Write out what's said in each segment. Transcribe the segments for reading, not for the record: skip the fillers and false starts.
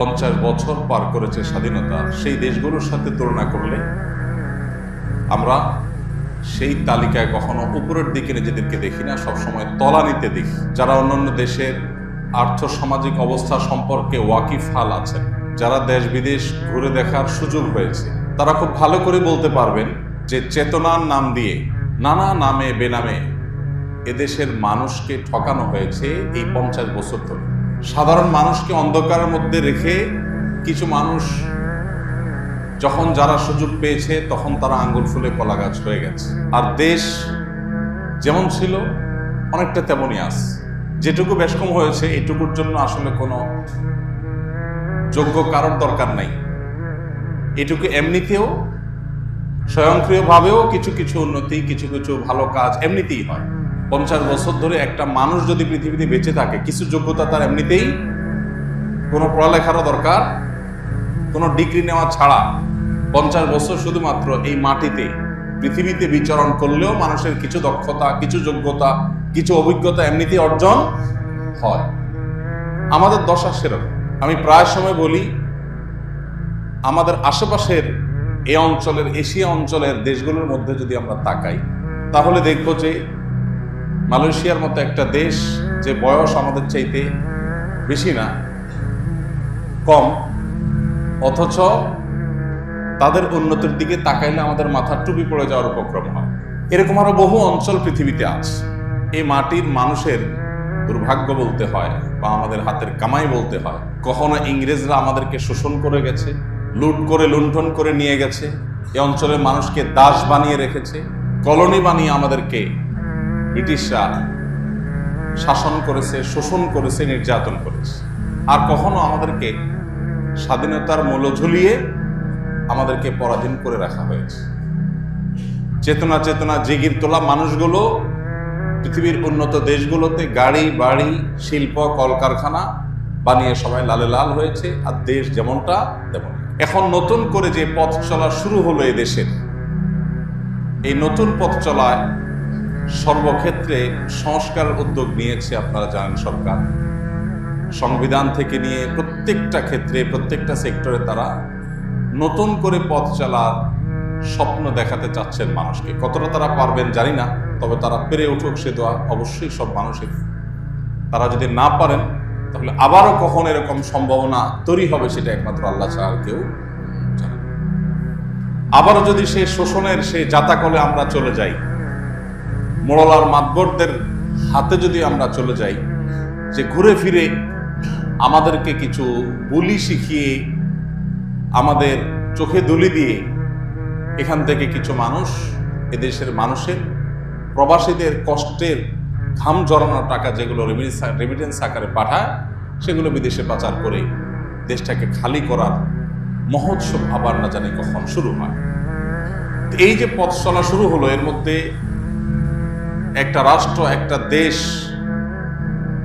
50 বছর পার করেছে স্বাধীনতা, সেই দেশগুলোর সাথে তুলনা করলে আমরা সেই তালিকায় কখনো উপরের দিকে নিজেদেরকে দেখি না, সবসময় তলানিতে দেখি। যারা অন্যান্য দেশের আর্থসামাজিক অবস্থা সম্পর্কে ওয়াকিফহাল আছেন, যারা দেশ বিদেশ ঘুরে দেখার সুযোগ হয়েছে, তারা খুব ভালো করে বলতে পারবেন যে চেতনার নাম দিয়ে নানা নামে বেনামে এদেশের মানুষকে ঠকানো হয়েছে এই 50 বছর ধরে। সাধারণ মানুষকে অন্ধকারের মধ্যে রেখে কিছু মানুষ যখন যারা সুযোগ পেয়েছে তখন তারা আঙ্গুল ফুলে কলা গাছ হয়ে গেছে। আর দেশ যেমন ছিল অনেকটা তেমনই আছে। যেটুকু বেশকম হয়েছে এটুকুর জন্য আসলে কোনো যোগ্য কারোর দরকার নাই। এটুকু এমনিতেও স্বয়ংক্রিয়ভাবেও কিছু কিছু উন্নতি, কিছু কিছু ভালো কাজ এমনিতেই হয়। 50 বছর ধরে একটা মানুষ যদি পৃথিবীতে বেঁচে থাকে, কিছু যোগ্যতা তার এমনিতেই, কোনো পড়ালেখারও দরকার, কোনো ডিগ্রি নেওয়া ছাড়া 50 বছর শুধুমাত্র এই মাটিতে পৃথিবীতে বিচরণ করলেও মানুষের কিছু দক্ষতা, কিছু যোগ্যতা, কিছু অভিজ্ঞতা এমনিতেই অর্জন হয়। আমাদের দশা সেরকম। আমি প্রায় সময় বলি, আমাদের আশেপাশের এই অঞ্চলের, এশিয়া অঞ্চলের দেশগুলোর মধ্যে যদি আমরা তাকাই, তাহলে দেখব যে মালয়েশিয়ার মতো একটা দেশ, যে বয়স আমাদের চাইতে বেশি না, কম, অথচ তাদের উন্নতির দিকে তাকাইলে আমাদের মাথার টুপি পড়ে যাওয়ার উপক্রম হয়। এরকম আরো বহু অঞ্চল পৃথিবীতে আছে। এই মাটির মানুষের দুর্ভাগ্য বলতে হয় বা আমাদের হাতের কামাই বলতে হয়, কখনো ইংরেজরা আমাদেরকে শোষণ করে গেছে, লুট করে লুণ্ঠন করে নিয়ে গেছে, এই অঞ্চলের মানুষকে দাস বানিয়ে রেখেছে, কলোনি বানিয়ে আমাদেরকে ব্রিটিশরা শাসন করেছে, শোষণ করেছে, নির্যাতন করেছে। আর কখনো আমাদেরকে স্বাধীনতার মূল্য ঝুলিয়ে আমাদেরকে পরাধীন করে রাখা হয়েছে। চেতনা চেতনা জেগির তোলা মানুষগুলো পৃথিবীর উন্নত দেশগুলোতে গাড়ি বাড়ি, শিল্প, কলকারখানা বানিয়ে সবাই লালে লাল হয়েছে, আর দেশ যেমনটা তেমন। এখন নতুন করে যে পথ চলা শুরু হলো এই দেশের, এই নতুন পথ চলায় সর্বক্ষেত্রে সংস্কারের উদ্যোগ নিয়েছে, আপনারা জানেন, সরকার। সংবিধান থেকে নিয়ে প্রত্যেকটা ক্ষেত্রে, প্রত্যেকটা সেক্টরে তারা নতুন করে পথ চলার স্বপ্ন দেখাতে চাচ্ছেন মানুষকে। কতটা তারা পারবেন জানি না, তবে তারা পেরে উঠুক সে দোয়া অবশ্যই সব মানুষের। তারা যদি না পারেন তাহলে আবারও কখন এরকম সম্ভাবনা তৈরি হবে সেটা একমাত্র আল্লাহ ছাড়া আর কেউ জানে। আবারও যদি সে শোষণের সে জাতাকলে আমরা চলে যাই, মোড়লার মাতবরদের হাতে যদি আমরা চলে যাই, যে ঘুরে ফিরে আমাদেরকে কিছু বুলি শিখিয়ে, আমাদের চোখে দুলি দিয়ে এখান থেকে কিছু মানুষ, এদেশের মানুষের, প্রবাসীদের কষ্টের ঘাম জড়ানোর টাকা যেগুলো রেমিটেন্স আকারে পাঠায়, সেগুলো বিদেশে পাচার করে দেশটাকে খালি করার মহোৎসব আবার না জানি কখন শুরু হয়। এই যে পথ চলা শুরু হলো, এর মধ্যে একটা রাষ্ট্র, একটা দেশ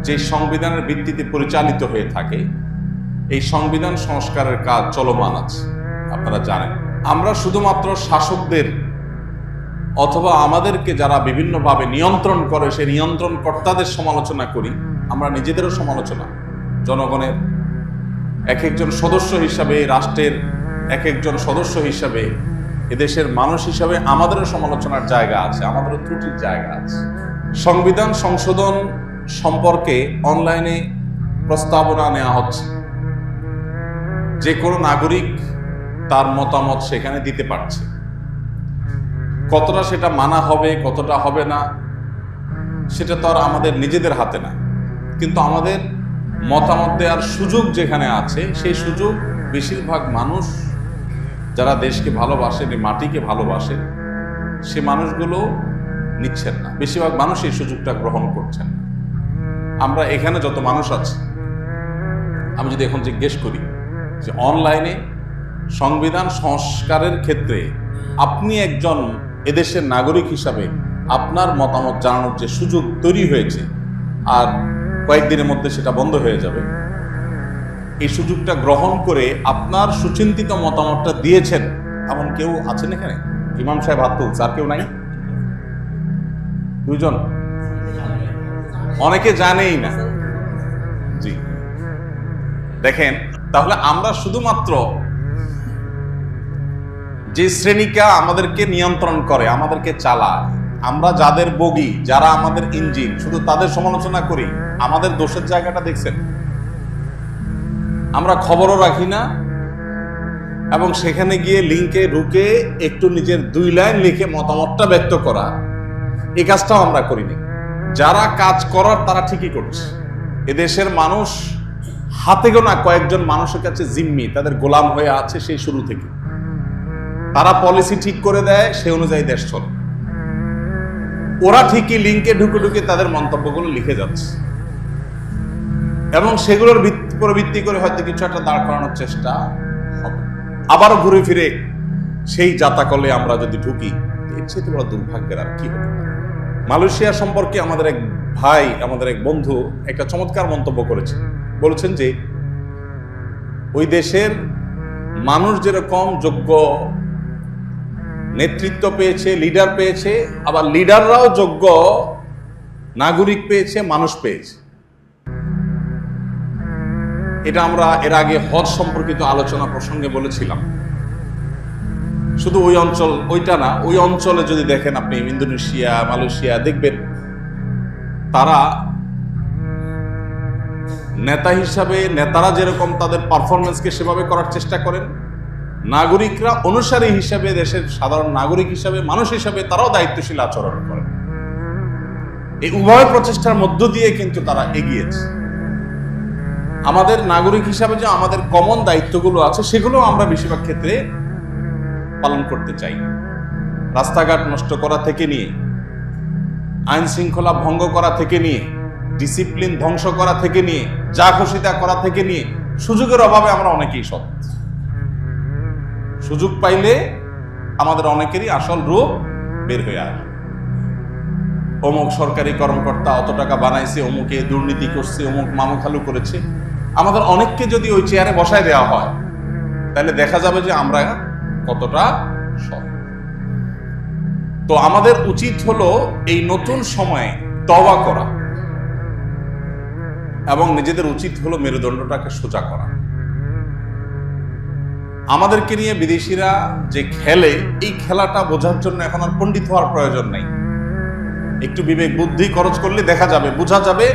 যে সংবিধানের ভিত্তিতে পরিচালিত হয়ে থাকে, এই সংবিধান সংস্কারের কাজ চলমান আছে। আপনারা জানেন, আমরা শুধুমাত্র শাসকদের অথবা আমাদেরকে যারা বিভিন্নভাবে নিয়ন্ত্রণ করে সেই নিয়ন্ত্রণকর্তাদের সমালোচনা করি, আমরা নিজেদেরও সমালোচনা, জনগণের এক একজন সদস্য হিসাবে, রাষ্ট্রের এক একজন সদস্য হিসাবে, এদেশের মানুষ হিসাবে আমাদেরও সমালোচনার জায়গা আছে, আমাদেরও ত্রুটির জায়গা আছে। সংবিধান সংশোধন সম্পর্কে অনলাইনে প্রস্তাবনা নেওয়া হচ্ছে। যে কোনো নাগরিক তার মতামত সেখানে দিতে পারছে। কতটা সেটা মানা হবে, কতটা হবে না, সেটা তো আর আমাদের নিজেদের হাতে না। কিন্তু আমাদের মতামত দেওয়ার সুযোগ যেখানে আছে, সেই সুযোগ বেশিরভাগ মানুষ যারা দেশকে ভালোবাসেন, এই মাটিকে ভালোবাসেন, সে মানুষগুলো নিচ্ছেন না। বেশিরভাগ মানুষ এই সুযোগটা গ্রহণ করছেন না। আমরা এখানে যত মানুষ আছি, আমি যদি এখন জিজ্ঞেস করি যে অনলাইনে সংবিধান সংস্কারের ক্ষেত্রে আপনি একজন এদেশের নাগরিক হিসাবে আপনার মতামত জানানোর যে সুযোগ তৈরি হয়েছে, আর কয়েকদিনের মধ্যে সেটা বন্ধ হয়ে যাবে, এই সুযোগটা গ্রহণ করে আপনার সুচিন্তিত মতামতটা দিয়েছেন এমন কেউ আছেন এখানে? ইমাম সাহেব হাত তুলছে, আর কেউ নাই? দুইজন, অনেকে জানেই না। জি, দেখেন, তাহলে আমরা শুধুমাত্র যে শ্রেণীকা আমাদেরকে নিয়ন্ত্রণ করে, আমাদেরকে চালায়, আমরা যাদের বগি, যারা আমাদের ইঞ্জিন, শুধু তাদের সমালোচনা করি, আমাদের দোষের জায়গাটা দেখছেন? আমরা খবরও রাখি না, এবং সেখানে গিয়ে লিঙ্কে ঢুকে একটু নিজের 2 লাইন লিখে মতামতটা ব্যক্ত করা, এই কাজটাও আমরা করিনি। যারা কাজ করার তারা ঠিকই করছে। এদেশের মানুষ হাতে গোনা কয়েকজন মানুষের কাছে জিম্মি, তাদের গোলাম হয়ে আছে সেই শুরু থেকে। তারা পলিসি ঠিক করে দেয়, সে অনুযায়ী দেশ চলে। ওরা ঠিকই লিঙ্কে ঢুকে ঢুকে তাদের মন্তব্যগুলো লিখে যাচ্ছে, এবং সেগুলোর উপর ভিত্তি করে হয়তো কিছু একটা দাঁড় করানোর চেষ্টা হবে। আবারও ঘুরে ফিরে সেই জাতাকলে আমরা যদি ঢুকি, এর চেয়ে বড় দুর্ভাগ্যের আর কি হবে। মালয়েশিয়া সম্পর্কে আমাদের এক ভাই, আমাদের এক বন্ধু একটা চমৎকার মন্তব্য করেছে। বলেছেন যে ওই দেশের মানুষ যেরকম যোগ্য নেতৃত্ব পেয়েছে, লিডার পেয়েছে, আবার লিডাররাও যোগ্য নাগরিক পেয়েছে, মানুষ পেয়েছে। এটা আমরা এর আগে হজ সম্পর্কিত আলোচনা প্রসঙ্গে বলেছিলাম। শুধু ওই অঞ্চল ওইটা না, ওই অঞ্চলে যদি দেখেন আপনি ইন্দোনেশিয়া, মালয়েশিয়া, দেখবেন তারা নেতা হিসাবে, নেতারা যেরকম তাদের পারফরমেন্সকে সেভাবে করার চেষ্টা করেন, নাগরিকরা অনুসারী হিসাবে, দেশের সাধারণ নাগরিক হিসাবে, মানুষ হিসাবে তারাও দায়িত্বশীল আচরণ করেন। এই উভয় প্রচেষ্টার মধ্য দিয়ে কিন্তু তারা এগিয়েছে। আমাদের নাগরিক হিসাবে যে আমাদের কমন দায়িত্বগুলো আছে, সেগুলো আমরা বেশিরভাগ ক্ষেত্রে পালন করতে চাই। রাস্তাঘাট নষ্ট করা থেকে নিয়ে, আইন শৃঙ্খলা ভঙ্গ করা থেকে নিয়ে, ডিসিপ্লিন ধ্বংস করা থেকে নিয়ে, যা খুশিতা করা থেকে নিয়ে, সুযোগের অভাবে আমরা অনেকেই সৎ। সুযোগ পাইলে আমাদের অনেকেরই আসল রূপ বের হয়ে আসে। অমুক সরকারি কর্মকর্তা অত টাকা বানাইছে, অমুকে দুর্নীতি করছে, অমুক মামুখালু করেছে। আমাদের অনেককে যদি ওই চেয়ারে বসায় দেওয়া হয়, তাহলে দেখা যাবে যে আমরা কতটা সৎ। তো আমাদের উচিত হলো এই নতুন সময়ে তওবা করা, এবং নিজেদের উচিত হলো মেরুদণ্ডটাকে সোজা করা। আমাদেরকে নিয়ে বিদেশিরা যে খেলে, এই খেলাটা বোঝার জন্য এখন আর পণ্ডিত হওয়ার প্রয়োজন নেই। একটু বিবেক বুদ্ধি খরচ করলে দেখা যাবে, বোঝা যাবে,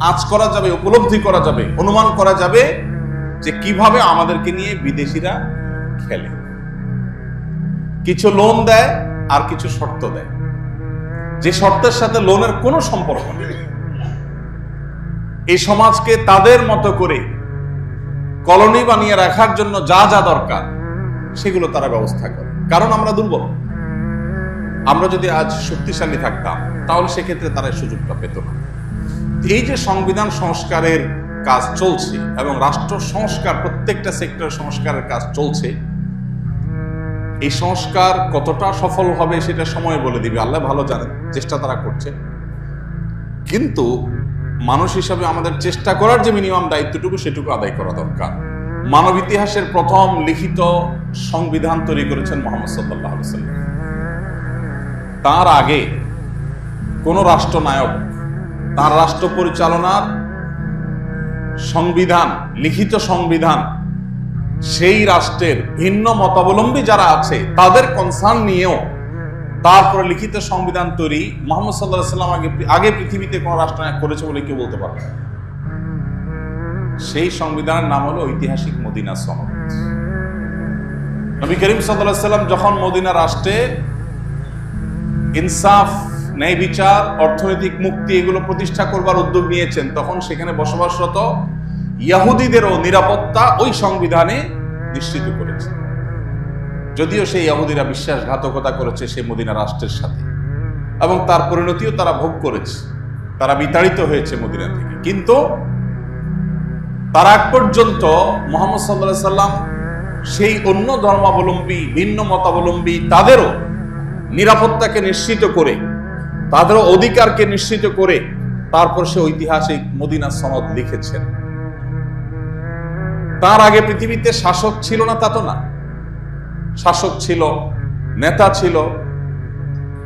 আঁচ করা যাবে, উপলব্ধি করা যাবে, অনুমান করা যাবে যে কিভাবে আমাদেরকে নিয়ে বিদেশিরা খেলে। কিছু লোন দেয় আর কিছু শর্ত দেয়, যে শর্তের সাথে লোনের কোনো সম্পর্ক নেই। এই সমাজকে তাদের মতো করে কলোনি বানিয়ে রাখার জন্য যা যা দরকার সেগুলো তারা ব্যবস্থা করে। কারণ আমরা দুর্বল। আমরা যদি আজ শক্তিশালী থাকতাম, তাহলে সেক্ষেত্রে তারা সুযোগটা পেত না। এই যে সংবিধান সংস্কারের কাজ চলছে এবং রাষ্ট্র সংস্কার, প্রত্যেকটা সেক্টর সংস্কারের কাজ চলছে, এই সংস্কার কতটা সফল হবে সেটা সময় বলে দিবে, আল্লাহ ভালো জানেন। চেষ্টা তারা করছে, কিন্তু মানুষ হিসাবে আমাদের চেষ্টা করার যে মিনিমাম দায়িত্বটুকু, সেটুকু আদায় করা দরকার। মানব ইতিহাসের প্রথম লিখিত সংবিধান তৈরি করেছেন মুহাম্মদ সাল্লাল্লাহু আলাইহি ওয়াসাল্লাম। তার আগে কোন রাষ্ট্রনায়ক তার রাষ্ট্র পরিচালনার সংবিধান, লিখিত সংবিধান, সেই রাষ্ট্রের ভিন্ন মতাবলম্বী যারা আছে তাদের কনসার্ন নিয়েও তারপরে লিখিত সংবিধান তৈরি মুহাম্মদ সাল্লাল্লাহু আলাইহি ওয়াসাল্লাম আগে পৃথিবীতে কোন রাষ্ট্রনায়ক করেছে বলে কেউ বলতে পারবে না। সেই সংবিধানের নাম হলো ঐতিহাসিক মদিনা সনদ। নবী করিম সাল্লাল্লাহু আলাইহি ওয়াসাল্লাম যখন মদিনা রাষ্ট্রে ইনসাফ, ন্যায় বিচার, অর্থনৈতিক মুক্তি এগুলো প্রতিষ্ঠা করবার উদ্যোগ নিয়েছেন, তখন সেখানে বসবাসরত ইহুদিদেরও নিরাপত্তা ওই সংবিধানে নিশ্চিত করেছে। যদিও সেই ইহুদিরা বিশ্বাসঘাতকতা করেছে সেই মদিনা রাষ্ট্রের সাথে, এবং তার পরিণতিও তারা ভোগ করেছে, তারা বিতাড়িত হয়েছে মদিনা থেকে। কিন্তু তার আগ পর্যন্ত মুহাম্মদ সাল্লাল্লাহু আলাইহি সাল্লাম সেই অন্য ধর্মাবলম্বী, ভিন্ন মতাবলম্বী তাদেরও নিরাপত্তাকে নিশ্চিত করে, তাদেরও অধিকারকে নিশ্চিত করে তারপর সে ঐতিহাসিক মদিনা সনদ লিখেছেন। তার আগে পৃথিবীতে শাসক ছিল না তা তো না, শাসক ছিল, নেতা ছিল,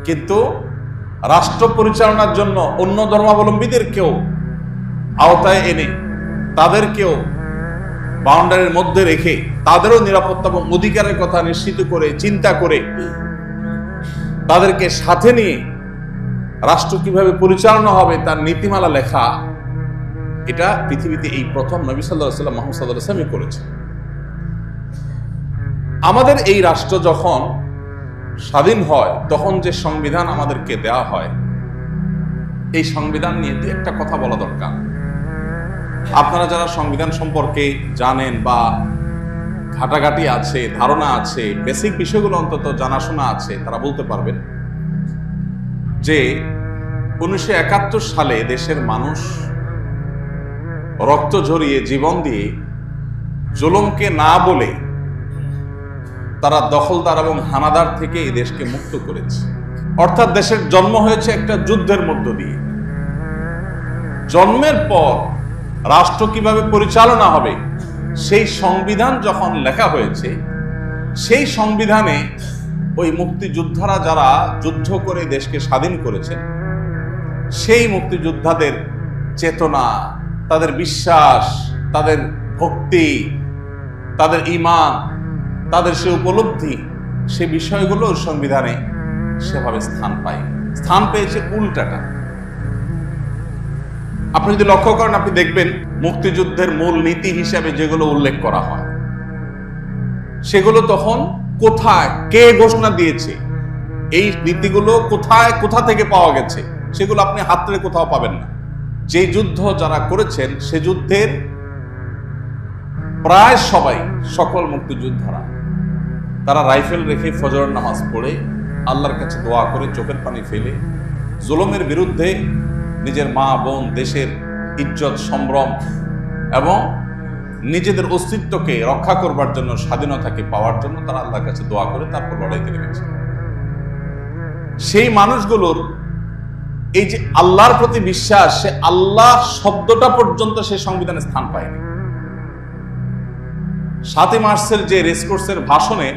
কিন্তু রাষ্ট্র পরিচালনার জন্য অন্য ধর্মাবলম্বীদেরকেও আওতায় এনে তাদেরকেও বাউন্ডারির মধ্যে রেখে তাদেরও নিরাপত্তা এবং অধিকারের কথা নিশ্চিত করে চিন্তা করে তাদেরকে সাথে নিয়ে রাষ্ট্র কিভাবে পরিচালনা হবে তার নীতিমালা লেখা, এটা পৃথিবীতে এই প্রথম নবী সাল্লাল্লাহু আলাইহি ওয়াসাল্লাম মুহাম্মদ সাল্লাল্লাহু আলাইহি ওয়াসাল্লাম করেছে। আমাদের এই রাষ্ট্র যখন স্বাধীন হয় তখন যে সংবিধান আমাদেরকে দেওয়া হয়, এই সংবিধান নিয়ে দু একটা কথা বলা দরকার। আপনারা যারা সংবিধান সম্পর্কে জানেন বা ঘাটাঘাটি আছে, ধারণা আছে, বেসিক বিষয়গুলো অন্তত জানাশোনা আছে, তারা বলতে পারবেন যে 1971 সালে দেশের মানুষ রক্ত ঝরিয়ে জীবন দিয়ে জুলুমকে না বলে তারা দখলদার এবং হানাদার থেকে এই দেশকে মুক্ত করেছে। অর্থাৎ দেশের জন্ম হয়েছে একটা যুদ্ধের মধ্য দিয়ে। জন্মের পর রাষ্ট্র কিভাবে পরিচালনা হবে সেই সংবিধান যখন লেখা হয়েছে, সেই সংবিধানে ওই মুক্তিযোদ্ধারা যারা যুদ্ধ করে দেশকে স্বাধীন করেছেন, সেই মুক্তিযোদ্ধাদের চেতনা, তাদের বিশ্বাস, তাদের ভক্তি, তাদের ঈমান, তাদের সে উপলব্ধি, সে বিষয়গুলো সংবিধানে সেভাবে স্থান পেয়েছে উল্টাটা। আপনি যদি লক্ষ্য করেন, আপনি দেখবেন মুক্তিযুদ্ধের মূল নীতি হিসাবে যেগুলো উল্লেখ করা হয় সেগুলো তখন কোথায়, কে ঘোষণা দিয়েছে, এই নীতিগুলো কোথায়, কোথা থেকে পাওয়া গেছে, সেগুলো আপনি হাতড়ে কোথাও পাবেন না। যে যুদ্ধ যারা করেছেন সে যুদ্ধের প্রায় সবাই, সকল মুক্তিযোদ্ধারা, তারা রাইফেল রেখে ফজরের নামাজ পড়ে আল্লাহর কাছে দোয়া করে চোখের পানি ফেলে জুলুমের বিরুদ্ধে নিজের মা বোন, দেশের ইজ্জত সম্ভ্রম এবং নিজেদের অস্তিত্বকে রক্ষা করবার জন্য, স্বাধীনতাকে পাওয়ার জন্য তারা আল্লাহর কাছে দোয়া করে তারপর লড়াইতে নেমেছে। সেই মানুষগুলোর এই যে আল্লাহর প্রতি বিশ্বাস, সে আল্লাহ শব্দটা পর্যন্ত সে সংবিধানে স্থান পায়নি। 7 মার্চের যে রেসকোর্সের ভাষণে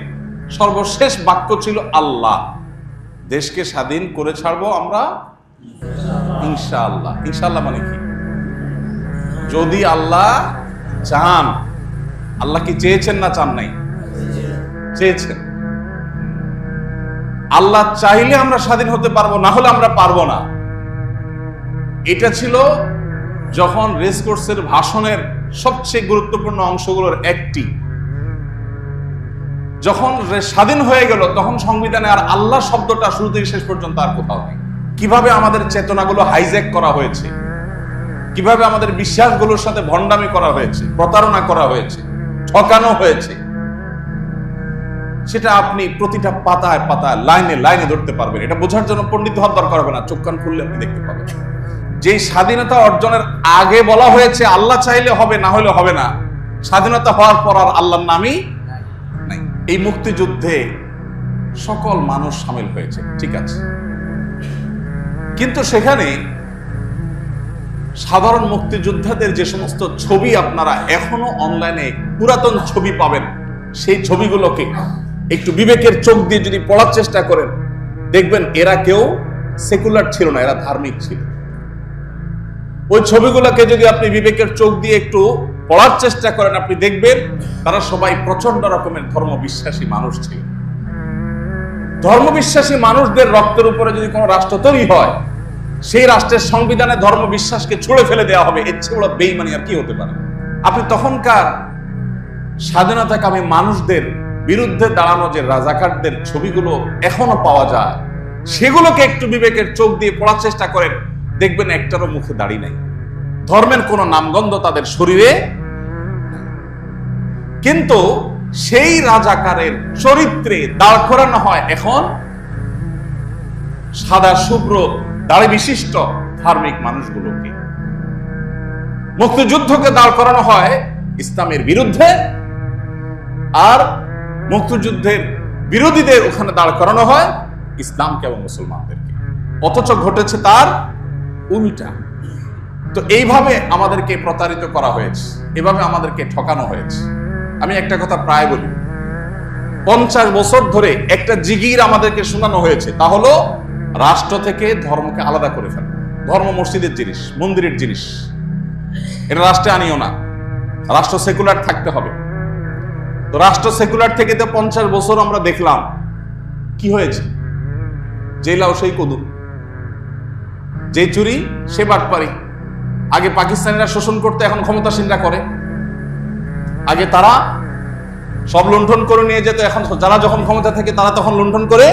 সর্বশেষ বাক্য ছিল আল্লাহ, দেশকে স্বাধীন করে ছাড়বো আমরা ইনশাআল্লাহ। ইনশাআল্লাহ মানে কি? যদি আল্লাহ চান। আল্লাহ কি চেয়েছেন না চান নাই? চেয়েছেন। আল্লাহ চাইলে আমরা স্বাধীন হতে পারবো, না হলে আমরা পারবো না। এটা ছিল যখন রেসকোর্সের ভাষণের সবচেয়ে গুরুত্বপূর্ণ অংশগুলোর একটি। যখন স্বাধীন হয়ে গেল তখন সংবিধানে আর আল্লাহ শব্দটা শুরু থেকে শেষ পর্যন্ত আর কোথাও নেই। কিভাবে আমাদের চেতনাগুলো হাইজ্যাক করা হয়েছে, কিভাবে আমাদের বিশ্বাসগুলোর সাথে ভণ্ডামি করা হয়েছে, প্রতারণা করা হয়েছে, ঠকানো হয়েছে, সেটা আপনি প্রতিটা পাতায় পাতায়, লাইনে লাইনে ধরতে পারবেন। এটা বোঝার জন্য পণ্ডিত হওয়ার দরকার হবে না, চোখ কান খুললে আপনি দেখতে পাবেন। যে স্বাধীনতা অর্জনের আগে বলা হয়েছে আল্লাহ চাইলে হবে, না হলে হবে না, স্বাধীনতা হওয়ার পর আর আল্লাহর নামই নাই। এই মুক্তিযুদ্ধে সকল মানুষ সামিল হয়েছে, ঠিক আছে, কিন্তু সেখানে সাধারণ মুক্তিযোদ্ধাদের যে সমস্ত ছবি আপনারা এখনো অনলাইনে পুরাতন ছবি পাবেন, সেই ছবিগুলোকে একটু বিবেকের চোখ দিয়ে যদি পড়ার চেষ্টা করেন, দেখবেন এরা কেউ সেকুলার ছিল না, এরা ধার্মিক ছিল। ওই ছবিগুলোকে যদি আপনি বিবেকের চোখ দিয়ে একটু পড়ার চেষ্টা করেন, আপনি দেখবেন তারা সবাই প্রচন্ড রকমের ধর্মবিশ্বাসী মানুষ ছিল। ধর্মবিশ্বাসী মানুষদের রক্তের উপরে যদি কোনো রাষ্ট্র তৈরি হয়, সেই রাষ্ট্রের সংবিধানে ধর্মবিশ্বাসকে ছুঁড়ে ফেলে দেওয়া হবে। এর চেয়ে বড় বেঈমানি আর কি হতে পারে? আপনি তখনকার স্বাধীনতাকামী মানুষদের বিরুদ্ধে দাঁড়ানো যে রাজাকারদের ছবিগুলো এখনো পাওয়া যায়, সেগুলোকে একটু বিবেকের চোখ দিয়ে পড়ার চেষ্টা করেন, দেখবেন একটারও মুখে দাড়ি নাই, ধর্মের কোনো নামগন্ধ তাদের শরীরে। কিন্তু সেই রাজাকারের চরিত্রে দাঁড় করানো হয় এখন সাদা শুভ্র দাড়ি বিশিষ্ট ধার্মিক মানুষগুলোকে। মুক্তিযুদ্ধকে দাঁড় করানো হয় ইসলামের বিরুদ্ধে, আর মুক্তিযুদ্ধের বিরোধীদের ওখানে দাঁড় করানো হয় ইসলামকে এবং মুসলমানদেরকে। অথচ ঘটেছে তার উল্টা। তো এইভাবে আমাদেরকে প্রতারিত করা হয়েছে, এভাবে আমাদেরকে ঠকানো হয়েছে। আমি একটা কথা প্রায় বলি, 50 বছর ধরে একটা জিগির আমাদেরকে শোনানো হয়েছে, তা হলো রাষ্ট্র থেকে ধর্মকে আলাদা করে ফেলা। ধর্ম মসজিদের জিনিস, মন্দিরের জিনিস, এটা রাষ্ট্রে আনিও না। রাষ্ট্র সেকুলার থাকতে হবে। তো রাষ্ট্র সেকুলার থেকে তো 50 বছর আমরা দেখলাম কি হয়েছে, যে লাউ সেই কদু, যে চুরি সে বাটপারি। আগে পাকিস্তানিরা শোষণ করতে, এখন ক্ষমতাসীনরা করে। আগে তারা সব লুণ্ঠন করে নিয়ে যেত, এখন যারা যখন ক্ষমতা থাকে তারা তখন লুণ্ঠন করে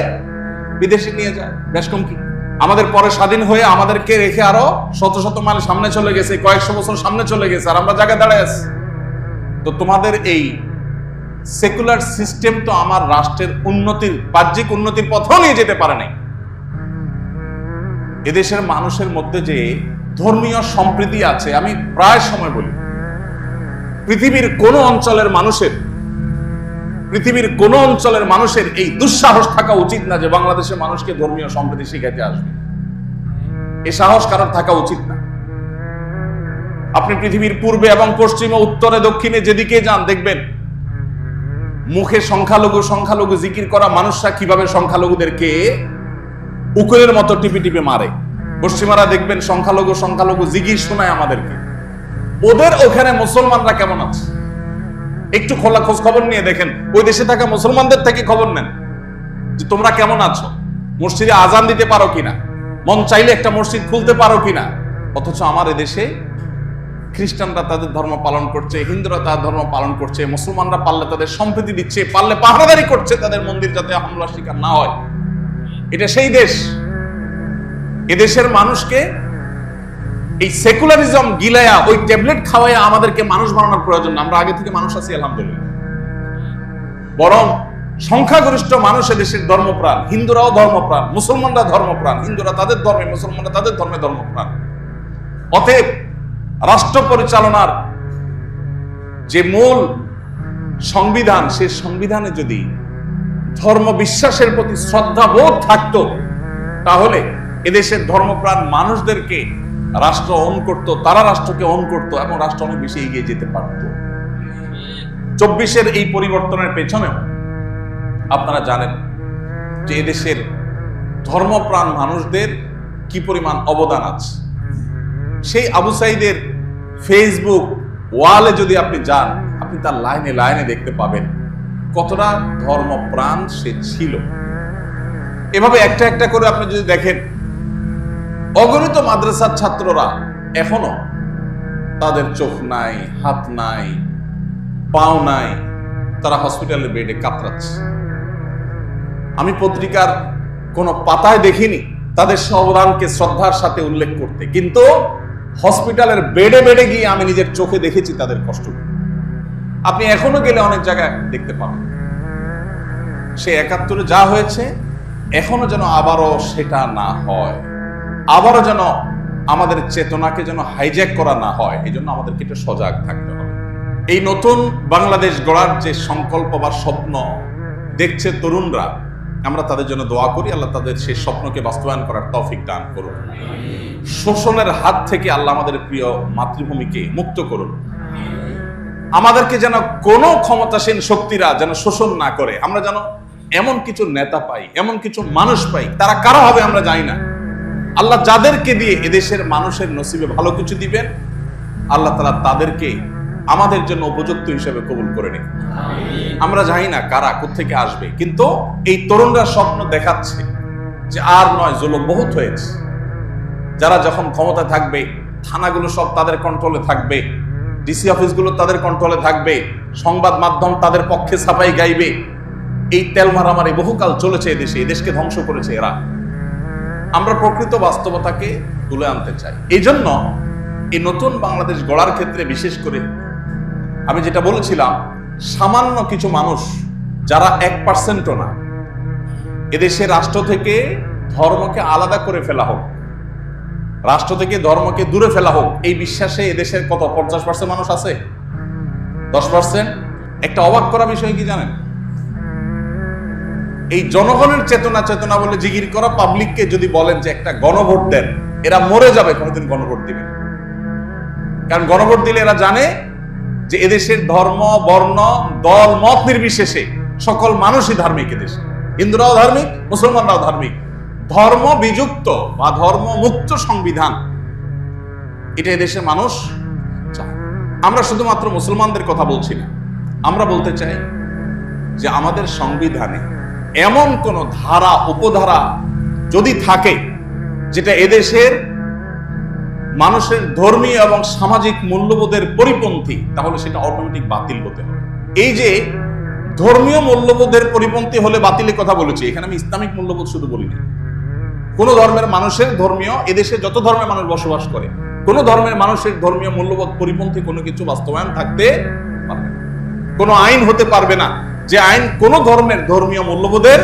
বিদেশে নিয়ে যায়। বেশ কম কি আমাদের পরে স্বাধীন হয়ে আমাদেরকে রেখে আরো শত শত মাইল সামনে চলে গেছে, কয়েকশো বছর সামনে চলে গেছে, আর আমরা জায়গায় দাঁড়ায় আছি। তো তোমাদের এই সেকুলার সিস্টেম তো আমার রাষ্ট্রের উন্নতির, বাহ্যিক উন্নতির পথেও নিয়ে যেতে পারে নাই। এদেশের মানুষের মধ্যে যে ধর্মীয় সম্প্রীতি আছে, আমি প্রায় সময় বলি পৃথিবীর কোন অঞ্চলের মানুষের এই দুঃসাহস থাকা উচিত না যে বাংলাদেশের মানুষকে ধর্মীয় সম্প্রীতি শিখাইতে আসবে। এই সাহস কারণ থাকা উচিত না। আপনি পৃথিবীর পূর্বে এবং পশ্চিমে, উত্তরে, দক্ষিণে যেদিকে যান দেখবেন মুখে সংখ্যালঘু জিকির করা মানুষরা কিভাবে সংখ্যালঘুদেরকে উকুলের মতো টিপে টিপে মারে। পশ্চিমারা দেখবেন সংখ্যালঘু জিকির শোনায় আমাদেরকে। ওদের ওখানে মুসলমানরা কেমন আছে একটু খোলা খোঁজ খবর নিয়ে দেখেন। ওই দেশে থাকা মুসলমানদের থেকে খবর নেন যে তোমরা কেমন আছো, মসজিদে আজান দিতে পারো কিনা, মন চাইলে একটা মসজিদ খুলতে পারো কিনা। অথচ আমার এদেশে খ্রিস্টানরা তাদের ধর্ম পালন করছে, হিন্দুরা তাদের ধর্ম পালন করছে, মুসলমানরা পারলে তাদের সম্প্রীতি দিচ্ছে, পারলে পাহারাদারি করছে তাদের মন্দির যাতে হামলা শিকার না হয়। এটা সেই দেশ। এদেশের মানুষকে এই সেকুলারিজম গিলায়া, ওই ট্যাবলেট খাওয়াইয়া আমাদেরকে মানুষ বানানোর প্রয়োজন না। আমরা আগে থেকে মানুষ আছি আলহামদুলিল্লাহ। বরং সংখ্যাগরিষ্ঠ মানুষ এদেশের ধর্মপ্রাণ। হিন্দুরাও ধর্মপ্রাণ, মুসলমানরা ধর্মপ্রাণ। হিন্দুরা তাদের ধর্মে, মুসলমানরা তাদের ধর্মে ধর্মপ্রাণ। অতএব রাষ্ট্র পরিচালনার যে মূল সংবিধান, সেই সংবিধানে যদি ধর্ম বিশ্বাসের প্রতি শ্রদ্ধাবোধ থাকতো, তাহলে এদেশের ধর্মপ্রাণ মানুষদেরকে রাষ্ট্র অন করত, তারা রাষ্ট্রকে অন করত এবং রাষ্ট্র অনেক বেশি এগিয়ে যেতে পারত। 24-এর এই পরিবর্তনের পেছনেও আপনারা জানেন যে এদেশের ধর্মপ্রাণ মানুষদের কি পরিমাণ অবদান আছে। সেই আবু সাইদের ফেসবুক ওয়ালে যদি আপনি যান, আপনি তার লাইনে লাইনে দেখতে পাবেন কতটা ধর্মপ্রাণ সে ছিল। এভাবে একটা একটা করে আপনি যদি দেখেন, অগণিত মাদ্রাসার ছাত্ররা এখনো তাদের চোখ নাই, হাত নাই, পাও নাই, তারা হসপিটালের বেডে কাতরাচ্ছে। আমি পত্রিকার কোন পাতায় দেখিনি তাদের অবদানকে শ্রদ্ধার সাথে উল্লেখ করতে, কিন্তু হসপিটালের বেডে বেডে গিয়ে আমি নিজের চোখে দেখেছি তাদের কষ্ট। আপনি এখনো গেলে অনেক জায়গায় দেখতে পাবেন। সে 71-এ যা হয়েছে এখনো যেন আবারও সেটা না হয়, আবারও যেন আমাদের চেতনাকে যেন হাইজ্যাক করা না হয়। এই জন্য আমাদেরকে একটু সজাগ থাকতে হবে। এই নতুন বাংলাদেশ গড়ার যে সংকল্প বা স্বপ্ন দেখছে তরুণরা, আমরা তাদের জন্য দোয়া করি, আল্লাহ তাদের সেই স্বপ্নকে বাস্তবায়ন করার তৌফিক দান করুন। শোষণের হাত থেকে আল্লাহ আমাদের প্রিয় মাতৃভূমিকে মুক্ত করুন। আমাদেরকে যেন কোনো ক্ষমতাসীন শক্তিরা যেন শোষণ না করে। আমরা যেন এমন কিছু নেতা পাই, এমন কিছু মানুষ পাই, তারা কারা হবে আমরা জানি না। আল্লাহ যাদেরকে দিয়ে এদেশের মানুষের নসিবে ভালো কিছু দিবেন, আল্লাহ তাআলা তাদেরকে আমাদের জন্য উপযুক্ত হিসেবে কবুল করে নিন। আমরা জানি না কারা কোত্থেকে আসবে, কিন্তু এই তরুণরা স্বপ্ন দেখাচ্ছে যে আর নয়, জুলুম বহুত হয়েছে। যারা যখন ক্ষমতা থাকবে, থানাগুলো সব তাদের কন্ট্রোলে থাকবে, ডিসি অফিসগুলো তাদের কন্ট্রোলে থাকবে, সংবাদ মাধ্যম তাদের পক্ষে ছাপাই গাইবে। এই তেল মারামারি বহুকাল চলেছে এদেশে, এদেশকে ধ্বংস করেছে এরা। আমরা প্রকৃত বাস্তবতাকে তুলে আনতে চাই। এই জন্য এই নতুন বাংলাদেশ গড়ার ক্ষেত্রে বিশেষ করে আমি যেটা বলেছিলাম, সামান্য কিছু মানুষ যারা 1%ও না, এদেশের রাষ্ট্র থেকে ধর্মকে আলাদা করে ফেলা হোক, রাষ্ট্র থেকে ধর্মকে দূরে ফেলা হোক, এই বিশ্বাসে এদেশের কত 50% মানুষ আছে, 10%। একটা অবাক করা বিষয় কি জানেন, এই জনগণের চেতনা বলে জিগির করা পাবলিককে যদি বলেন যে একটা গণভোট দেন, এরা মরে যাবে, কোনোদিন গণভোট দিবে না। কারণ গণভোট দিলে এরা জানে যে এদেশের ধর্ম, বর্ণ, দল, মত নির্বিশেষে সকল মানুষই ধার্মিক। এদেশে হিন্দুরাও ধার্মিক, মুসলমানরাও ধার্মিক। ধর্ম বিযুক্ত বা ধর্ম মুক্ত সংবিধান, এটা এদেশের মানুষ চায়। আমরা শুধুমাত্র মুসলমানদের কথা বলছি না, আমরা বলতে চাই যে আমাদের সংবিধানে এমন কোন ধারা উপধারা যদি থাকে যেটা এদেশের মানুষের ধর্মীয় এবং সামাজিক মূল্যবোধের পরিপন্থী, তাহলে সেটা অটোমেটিক বাতিল হতে হবে। এই যে ধর্মীয় মূল্যবোধের পরিপন্থী হলে বাতিলের কথা বলেছি, এখানে আমি ইসলামিক মূল্যবোধ শুধু বলিনি। কোন ধর্মের মানুষের ধর্মীয়, এদেশে যত ধর্মের মানুষ বসবাস করে, কোন ধর্মের মানুষের ধর্মীয় মূল্যবোধ পরিপন্থী কোনো কিছু বাস্তবায়ন থাকতে পারবে না, কোনো আইন হতে পারবে না যে আইন কোন ধর্মের ধর্মীয় মূল্যবোধের